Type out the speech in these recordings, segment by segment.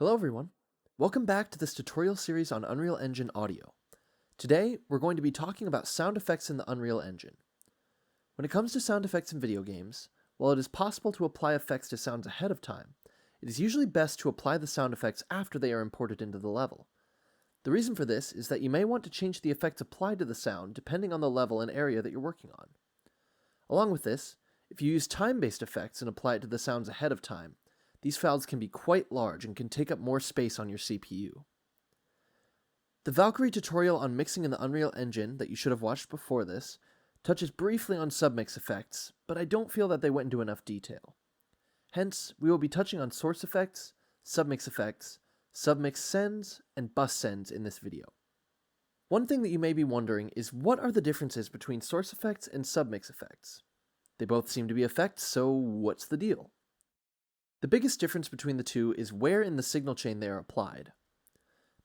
Hello everyone. Welcome back to this tutorial series on Unreal Engine Audio. Today, we're going to be talking about sound effects in the Unreal Engine. When it comes to sound effects in video games, while it is possible to apply effects to sounds ahead of time, it is usually best to apply the sound effects after they are imported into the level. The reason for this is that you may want to change the effects applied to the sound depending on the level and area that you're working on. Along with this, if you use time-based effects and apply it to the sounds ahead of time, these files can be quite large and can take up more space on your CPU. The Valkyrie tutorial on mixing in the Unreal Engine that you should have watched before this touches briefly on submix effects, but I don't feel that they went into enough detail. Hence, we will be touching on source effects, submix sends, and bus sends in this video. One thing that you may be wondering is what are the differences between source effects and submix effects? They both seem to be effects, so what's the deal? The biggest difference between the two is where in the signal chain they are applied.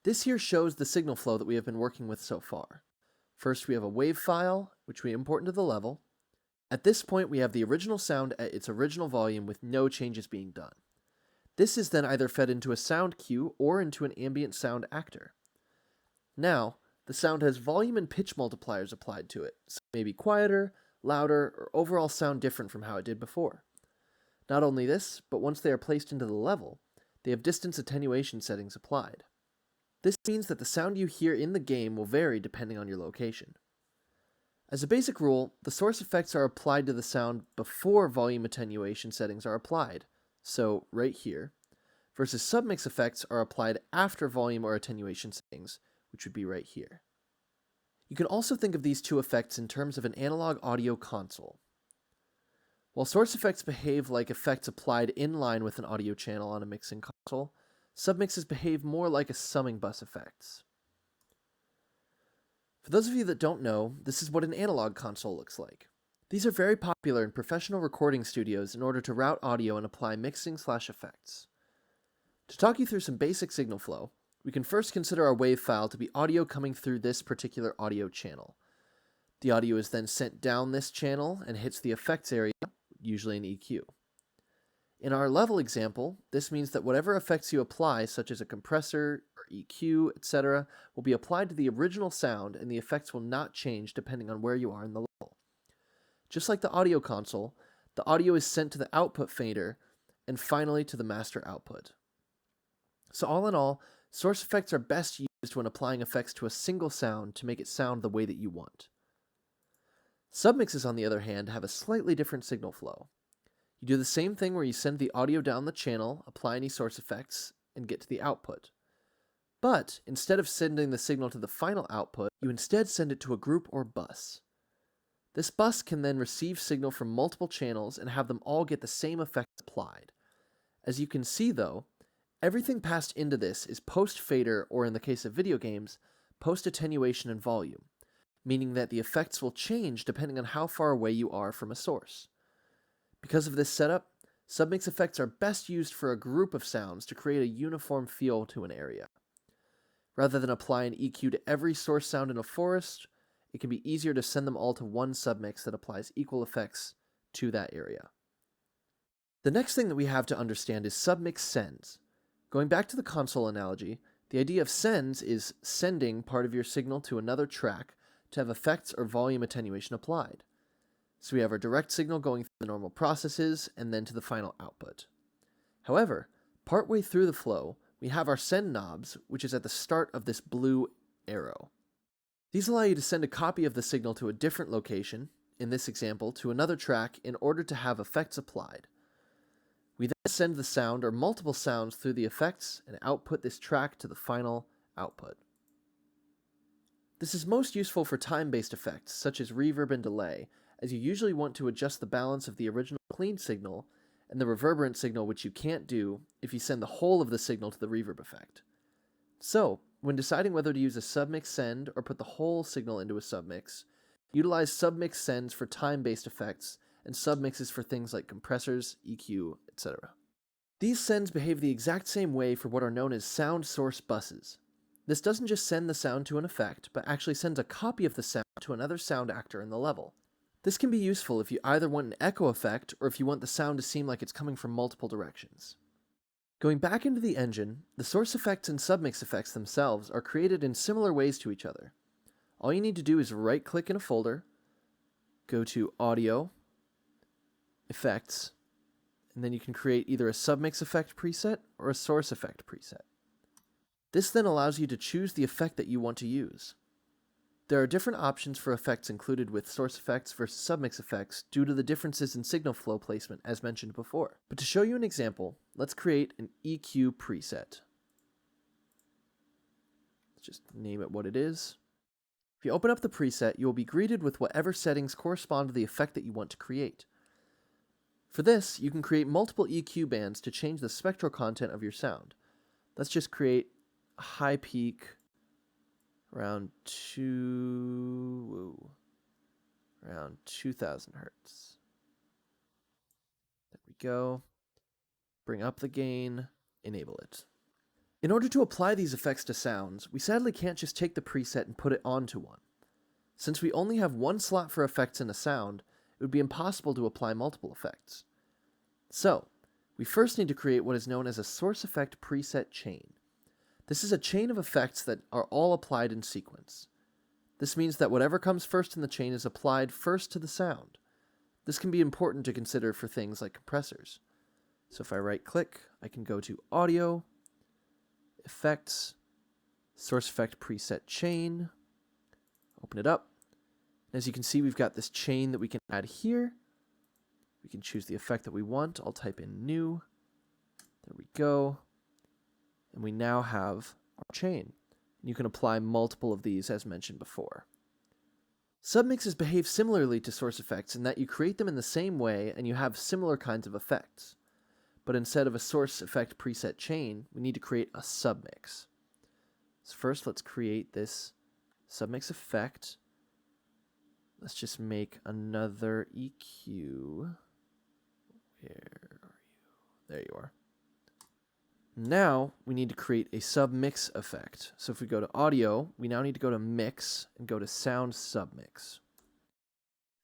This here shows the signal flow that we have been working with so far. First we have a wave file, which we import into the level. At this point we have the original sound at its original volume with no changes being done. This is then either fed into a sound cue or into an ambient sound actor. Now, the sound has volume and pitch multipliers applied to it, so it may be quieter, louder, or overall sound different from how it did before. Not only this, but once they are placed into the level, they have distance attenuation settings applied. This means that the sound you hear in the game will vary depending on your location. As a basic rule, the source effects are applied to the sound before volume attenuation settings are applied, so right here, versus submix effects are applied after volume or attenuation settings, which would be right here. You can also think of these two effects in terms of an analog audio console. While source effects behave like effects applied in line with an audio channel on a mixing console, submixes behave more like a summing bus effects. For those of you that don't know, this is what an analog console looks like. These are very popular in professional recording studios in order to route audio and apply mixing/effects. To talk you through some basic signal flow, we can first consider our wave file to be audio coming through this particular audio channel. The audio is then sent down this channel and hits the effects area, usually an EQ. In our level example, this means that whatever effects you apply, such as a compressor or EQ, etc., will be applied to the original sound and the effects will not change depending on where you are in the level. Just like the audio console, the audio is sent to the output fader and finally to the master output. So all in all, source effects are best used when applying effects to a single sound to make it sound the way that you want. Submixes, on the other hand, have a slightly different signal flow. You do the same thing where you send the audio down the channel, apply any source effects, and get to the output. But instead of sending the signal to the final output, you instead send it to a group or bus. This bus can then receive signal from multiple channels and have them all get the same effects applied. As you can see though, everything passed into this is post-fader, or in the case of video games, post-attenuation and volume, meaning that the effects will change depending on how far away you are from a source. Because of this setup, submix effects are best used for a group of sounds to create a uniform feel to an area. Rather than apply an EQ to every source sound in a forest, it can be easier to send them all to one submix that applies equal effects to that area. The next thing that we have to understand is submix sends. Going back to the console analogy, the idea of sends is sending part of your signal to another track to have effects or volume attenuation applied. So we have our direct signal going through the normal processes and then to the final output. However, partway through the flow, we have our send knobs, which is at the start of this blue arrow. These allow you to send a copy of the signal to a different location, in this example to another track, in order to have effects applied. We then send the sound or multiple sounds through the effects and output this track to the final output. This is most useful for time-based effects, such as reverb and delay, as you usually want to adjust the balance of the original clean signal and the reverberant signal, which you can't do if you send the whole of the signal to the reverb effect. So, when deciding whether to use a submix send or put the whole signal into a submix, utilize submix sends for time-based effects and submixes for things like compressors, EQ, etc. These sends behave the exact same way for what are known as sound source buses. This doesn't just send the sound to an effect, but actually sends a copy of the sound to another sound actor in the level. This can be useful if you either want an echo effect or if you want the sound to seem like it's coming from multiple directions. Going back into the engine, the source effects and submix effects themselves are created in similar ways to each other. All you need to do is right-click in a folder, go to Audio, Effects, and then you can create either a submix effect preset or a source effect preset. This then allows you to choose the effect that you want to use. There are different options for effects included with source effects versus submix effects due to the differences in signal flow placement as mentioned before. But to show you an example, let's create an EQ preset. Let's just name it what it is. If you open up the preset, you will be greeted with whatever settings correspond to the effect that you want to create. For this, you can create multiple EQ bands to change the spectral content of your sound. Let's just create a high peak around 2000 hertz. There we go. Bring up the gain, enable it. In order to apply these effects to sounds, we sadly can't just take the preset and put it onto one. Since we only have one slot for effects in a sound, it would be impossible to apply multiple effects. So, we first need to create what is known as a source effect preset chain. This is a chain of effects that are all applied in sequence. This means that whatever comes first in the chain is applied first to the sound. This can be important to consider for things like compressors. So if I right-click, I can go to Audio, Effects, Source Effect Preset Chain, open it up. And as you can see, we've got this chain that we can add here. We can choose the effect that we want. I'll type in New. There we go. And we now have our chain. You can apply multiple of these as mentioned before. Submixes behave similarly to source effects in that you create them in the same way and you have similar kinds of effects. But instead of a source effect preset chain, we need to create a submix. So first, let's create this submix effect. Let's just make another EQ. Where are you? There you are. Now we need to create a submix effect. So if we go to Audio, we now need to go to Mix and go to Sound Submix.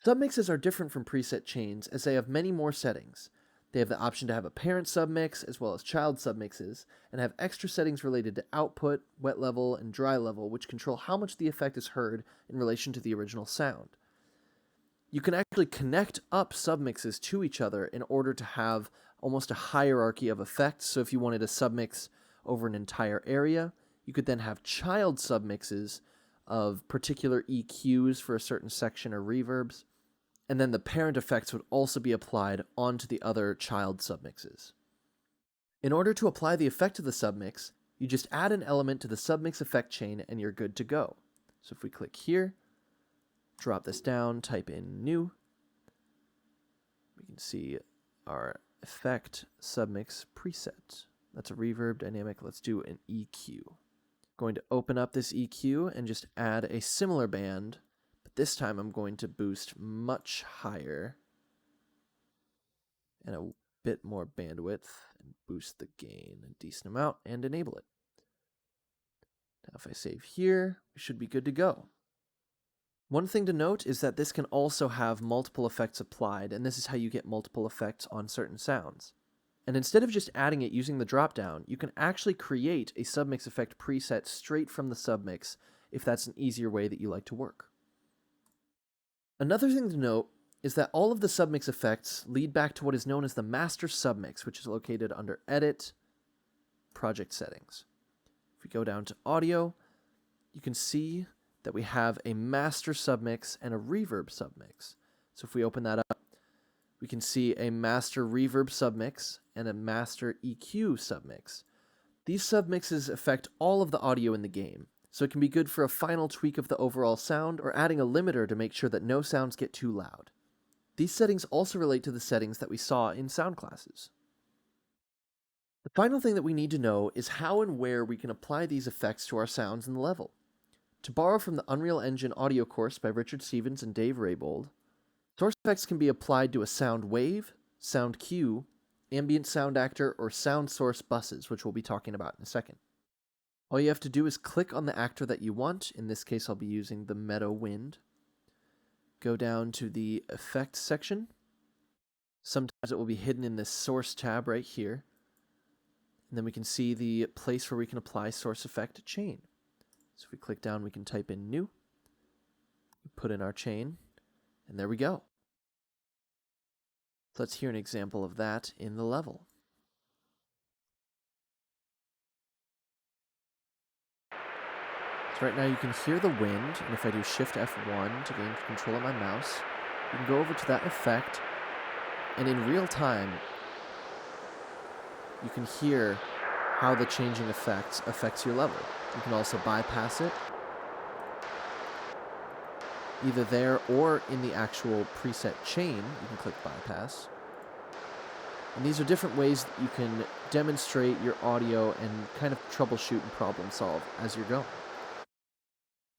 Submixes are different from preset chains as they have many more settings. They have the option to have a parent submix as well as child submixes, and have extra settings related to output, wet level, and dry level, which control how much the effect is heard in relation to the original sound. You can actually connect up submixes to each other in order to have almost a hierarchy of effects. So if you wanted a submix over an entire area, you could then have child submixes of particular EQs for a certain section or reverbs, and then the parent effects would also be applied onto the other child submixes. In order to apply the effect of the submix, you just add an element to the submix effect chain and you're good to go. So if we click here, drop this down, type in New, we can see our effect submix preset. That's a reverb dynamic. Let's do an EQ. Going to open up this EQ and just add a similar band, but this time I'm going to boost much higher and a bit more bandwidth and boost the gain a decent amount and enable it. Now if I save here, we should be good to go. One thing to note is that this can also have multiple effects applied, and this is how you get multiple effects on certain sounds. And instead of just adding it using the dropdown, you can actually create a submix effect preset straight from the submix if that's an easier way that you like to work. Another thing to note is that all of the submix effects lead back to what is known as the master submix, which is located under Edit, Project Settings. If we go down to Audio, you can see that we have a master submix and a reverb submix. So if we open that up, we can see a master reverb submix and a master EQ submix. These submixes affect all of the audio in the game, so it can be good for a final tweak of the overall sound or adding a limiter to make sure that no sounds get too loud. These settings also relate to the settings that we saw in sound classes. The final thing that we need to know is how and where we can apply these effects to our sounds in the level. To borrow from the Unreal Engine audio course by Richard Stevens and Dave Raybould, source effects can be applied to a sound wave, sound cue, ambient sound actor, or sound source buses, which we'll be talking about in a second. All you have to do is click on the actor that you want. In this case, I'll be using the Meadow Wind. Go down to the Effects section. Sometimes it will be hidden in this Source tab right here. And then we can see the place where we can apply source effect chain. So if we click down, we can type in new, put in our chain, and there we go. So let's hear an example of that in the level. So right now you can hear the wind, and if I do Shift F1 to gain control of my mouse, you can go over to that effect, and in real time, you can hear how the changing effects affects your level. You can also bypass it, either there or in the actual preset chain. You can click bypass. And these are different ways that you can demonstrate your audio and kind of troubleshoot and problem solve as you're going.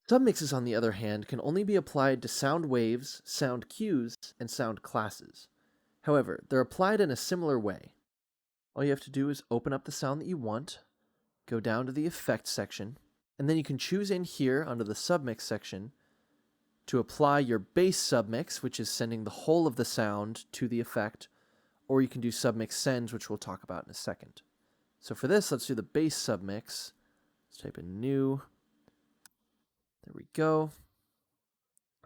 Submixes, on the other hand, can only be applied to sound waves, sound cues, and sound classes. However, they're applied in a similar way. All you have to do is open up the sound that you want, go down to the effects section, and then you can choose in here under the submix section to apply your bass submix, which is sending the whole of the sound to the effect, or you can do submix sends, which we'll talk about in a second. So for this, let's do the bass submix. Let's type in new. There we go.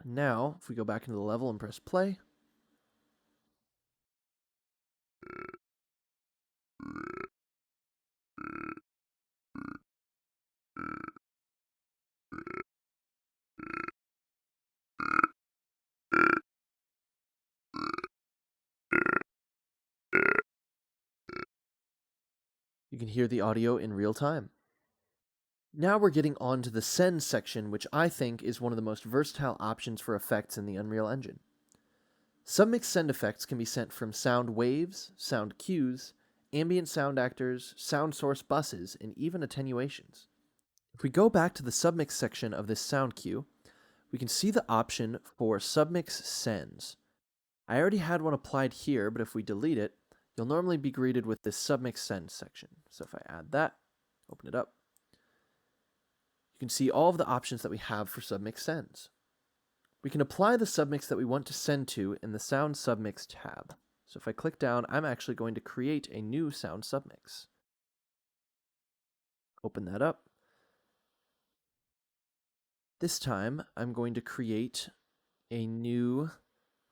Now, if we go back into the level and press play, you can hear the audio in real time. Now we're getting on to the send section, which I think is one of the most versatile options for effects in the Unreal Engine. Submix send effects can be sent from sound waves, sound cues, ambient sound actors, sound source buses, and even attenuations. If we go back to the submix section of this sound cue, we can see the option for submix sends. I already had one applied here, but if we delete it, you'll normally be greeted with this submix send section. So if I add that, open it up, you can see all of the options that we have for submix sends. We can apply the submix that we want to send to in the sound submix tab. So if I click down, I'm actually going to create a new sound submix. Open that up. This time, I'm going to create a new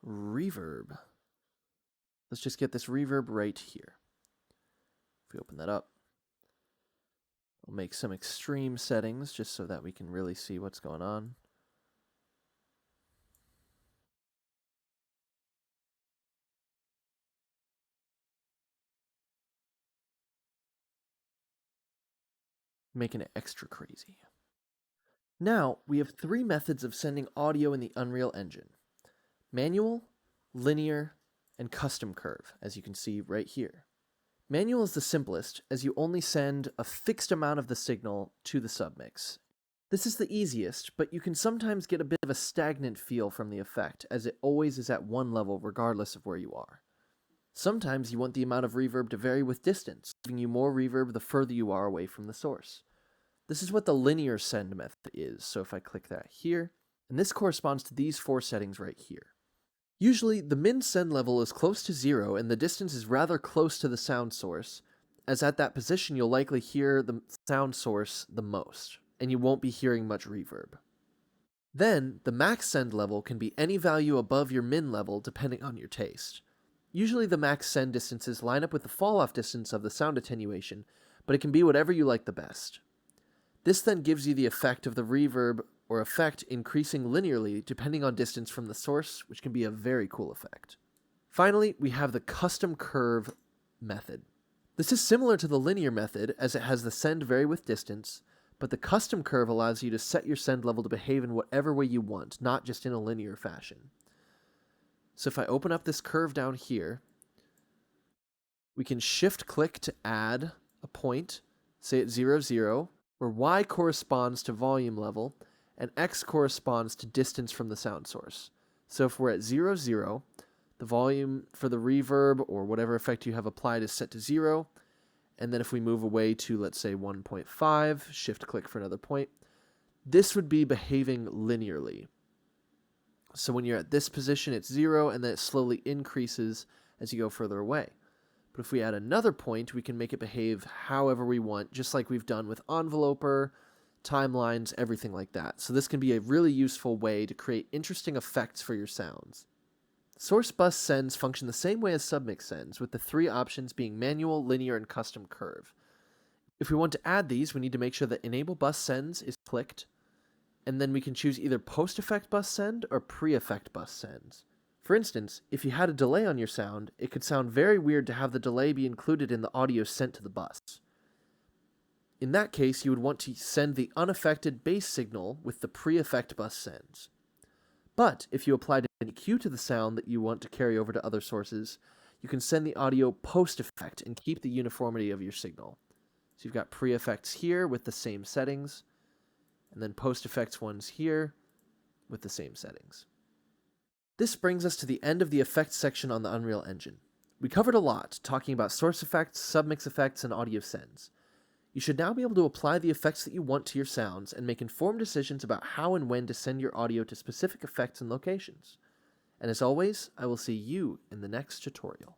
reverb. Let's just get this reverb right here. If we open that up, we'll make some extreme settings just so that we can really see what's going on. Making it extra crazy. Now, we have three methods of sending audio in the Unreal Engine: manual, linear, and custom curve, as you can see right here. Manual is the simplest, as you only send a fixed amount of the signal to the submix. This is the easiest, but you can sometimes get a bit of a stagnant feel from the effect, as it always is at one level regardless of where you are. Sometimes you want the amount of reverb to vary with distance, giving you more reverb the further you are away from the source. This is what the linear send method is, so if I click that here, and this corresponds to these four settings right here. Usually, the min send level is close to 0 and the distance is rather close to the sound source, as at that position you'll likely hear the sound source the most, and you won't be hearing much reverb. Then, the max send level can be any value above your min level depending on your taste. Usually the max send distances line up with the fall-off distance of the sound attenuation, but it can be whatever you like the best. This then gives you the effect of the reverb or effect increasing linearly depending on distance from the source, which can be a very cool effect. Finally, we have the custom curve method. This is similar to the linear method as it has the send vary with distance, but the custom curve allows you to set your send level to behave in whatever way you want, not just in a linear fashion. So if I open up this curve down here, we can shift click to add a point, say at 0, 0, where y corresponds to volume level, and x corresponds to distance from the sound source. So if we're at 0, 0, the volume for the reverb or whatever effect you have applied is set to 0, and then if we move away to, let's say, 1.5, shift click for another point, this would be behaving linearly. So when you're at this position, it's 0, and then it slowly increases as you go further away. But if we add another point, we can make it behave however we want, just like we've done with enveloper, timelines, everything like that. So this can be a really useful way to create interesting effects for your sounds. Source bus sends function the same way as submix sends, with the three options being manual, linear, and custom curve. If we want to add these, we need to make sure that enable bus sends is clicked, and then we can choose either post-effect bus send or pre-effect bus sends. For instance, if you had a delay on your sound, it could sound very weird to have the delay be included in the audio sent to the bus. In that case, you would want to send the unaffected bass signal with the pre-effect bus sends. But if you applied an EQ to the sound that you want to carry over to other sources, you can send the audio post-effect and keep the uniformity of your signal. So you've got pre-effects here with the same settings, and then post-effects ones here with the same settings. This brings us to the end of the effects section on the Unreal Engine. We covered a lot, talking about source effects, submix effects, and audio sends. You should now be able to apply the effects that you want to your sounds and make informed decisions about how and when to send your audio to specific effects and locations. And as always, I will see you in the next tutorial.